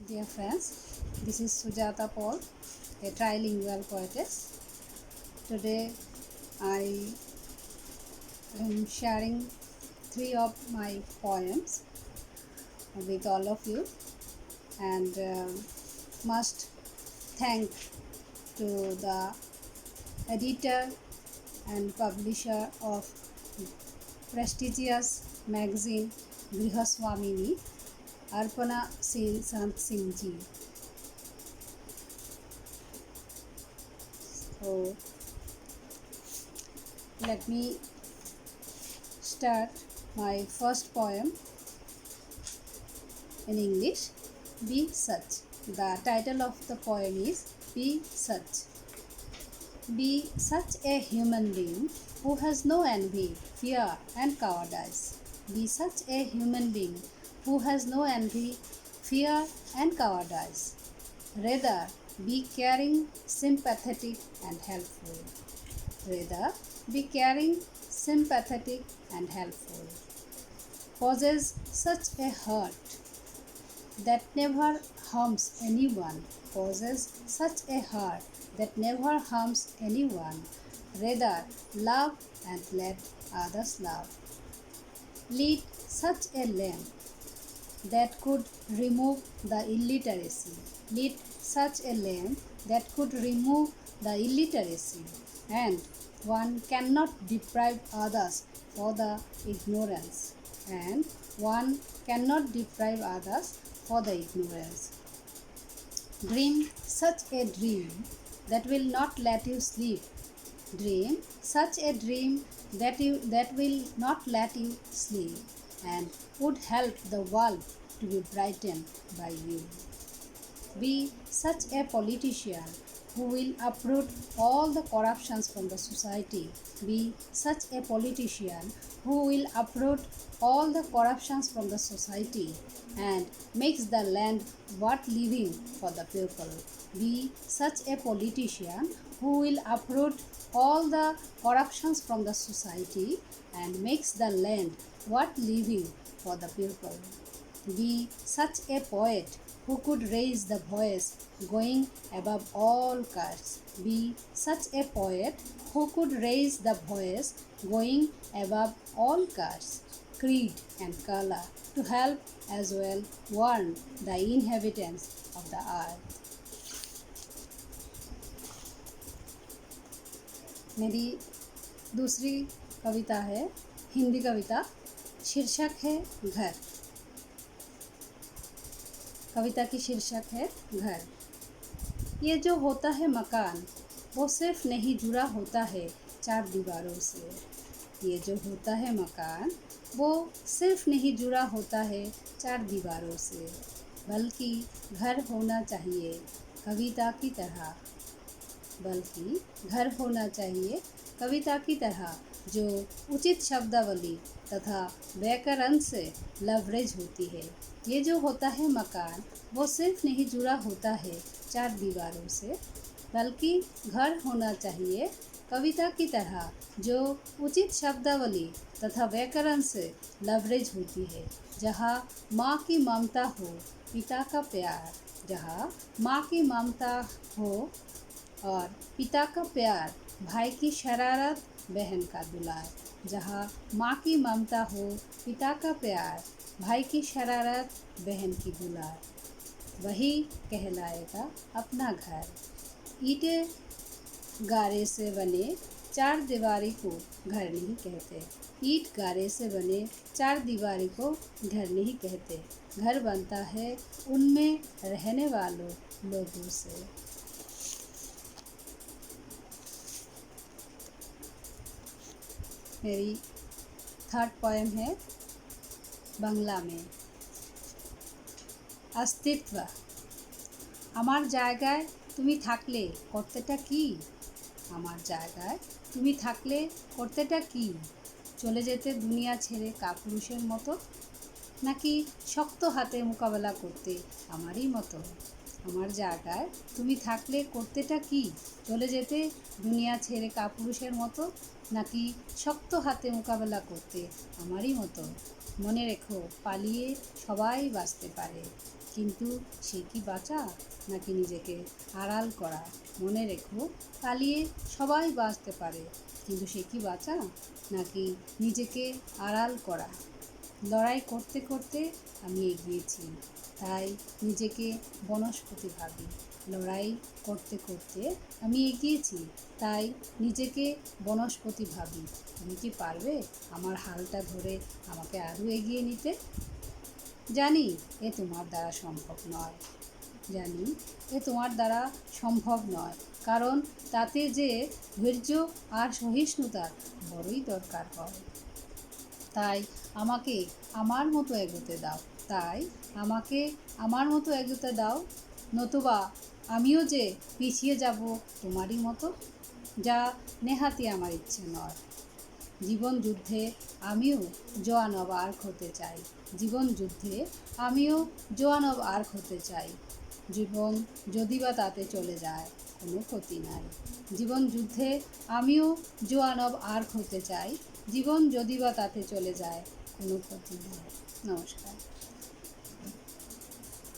Dear friends, this is Sujata Paul, a trilingual poetess. Today I am sharing three of my poems with all of you and must thank to the editor and publisher of prestigious magazine Grihaswamini, Arpana Sant Singh ji. So let me start my first poem in English. Be Such. The title of the poem is Be Such. Be such a human being who has no envy, fear, and cowardice. Be such a human being who has no envy, fear, and cowardice. Rather, be caring, sympathetic, and helpful. Rather, be caring, sympathetic, and helpful. Possess such a heart that never harms anyone. Possess such a heart that never harms anyone. Rather, love and let others love. Lead such a lamp that could remove the illiteracy. Lead such a lamp that could remove the illiteracy. And one cannot deprive others for the ignorance. And one cannot deprive others for the ignorance. Dream such a dream that will not let you sleep. Dream such a dream that will not let you sleep and would help the world to be brightened by you. Be such a politician who will uproot all the corruptions from the society. Be such a politician who will uproot all the corruptions from the society and makes the land worth living for the people. Be such a politician who will uproot all the corruptions from the society and makes the land worth living for the people. Be such a poet who could raise the voice going above all curse. Be such a poet who could raise the voice going above all curse, creed and color to help as well warn the inhabitants of the earth. मेरी दूसरी कविता है हिंदी कविता, शीर्षक है घर। कविता की शीर्षक है घर। ये जो होता है मकान वो सिर्फ नहीं जुड़ा होता है चार दीवारों से। ये जो होता है मकान वो सिर्फ नहीं जुड़ा होता है चार दीवारों से, बल्कि घर होना चाहिए कविता की तरह। बल्कि घर होना चाहिए कविता की तरह जो उचित शब्दावली तथा व्याकरण से लवरेज होती है। ये जो होता है मकान वो सिर्फ नहीं जुड़ा होता है चार दीवारों से, बल्कि घर होना चाहिए कविता की तरह जो उचित शब्दावली तथा व्याकरण से लवरेज होती है। जहाँ माँ की ममता हो, पिता का प्यार। जहाँ माँ की ममता हो और पिता का प्यार, भाई की शरारत, बहन का दुलार। जहाँ माँ की ममता हो, पिता का प्यार, भाई की शरारत, बहन की दुलार, वही कहलाएगा अपना घर। ईंटें गारे से बने चार दीवारी को घर नहीं कहते। ईंट गारे से बने चार दीवारी को घर नहीं कहते। घर बनता है उनमें रहने वालों लोगों से। मेरी थर्ड पोएम है बांग्ला में। अस्तित्व। আমার জায়গায় তুমি থাকলে করতেটা কি? আমার জায়গায় তুমি থাকলে করতেটা কি? চলে যেতে দুনিয়া ছেড়ে কাপুরুষের মতো, নাকি শক্ত হাতে মোকাবেলা করতে আমারই মতো? আমার জায়গায় তুমি থাকলে করতেটা কি? চলে যেতে দুনিয়া ছেড়ে কাপুরুষের মতো, নাকি শক্ত হাতে মোকাবেলা করতে আমারই মতো? মনে রেখো পালিয়ে সবাই বাঁচতে পারে, কিন্তু সে কি বাঁচা নাকি নিজেকে আড়াল করা? মনে রেখো, পালিয়ে সবাই বাঁচতে পারে, কিন্তু সে কি বাঁচা নাকি নিজেকে আড়াল করা? লড়াই করতে করতে আমি এগিয়েছি, তাই নিজেকে বনস্পতি ভাবি। লড়াই করতে করতে আমি এগিয়েছি, তাই নিজেকে বনস্পতি ভাবি। তুমি কি পারবে আমার হালটা ধরে আমাকে আরও এগিয়ে নিতে? জানি এ তোমার দ্বারা সম্ভব নয়, জানি এ তোমার দ্বারা সম্ভব নয়, কারণ তাতে যে ধৈর্য আর সহিষ্ণুতার বড়ই দরকার হয়। তাই আমাকে আমার মতো এগোতে দাও, তাই আমাকে আমার মতো এগোতে দাও, নতুবা আমিও যে পিছিয়ে যাব তোমারই মতো, যা নেহাতি আমার ইচ্ছে নয়। জীবন যুদ্ধে আমিও জোয়ান অব আর্ক হতে চাই, জীবন যুদ্ধে আমিও জোয়ান অব আর্ক হতে চাই। জীবন যদি বা তাতে চলে যায় কোনো ক্ষতি নাই। জীবন যুদ্ধে আমিও জোয়ান অব আর্ক হতে চাই, জীবন যদি বা তাতে চলে যায় কোনো ক্ষতি নাই। নমস্কার।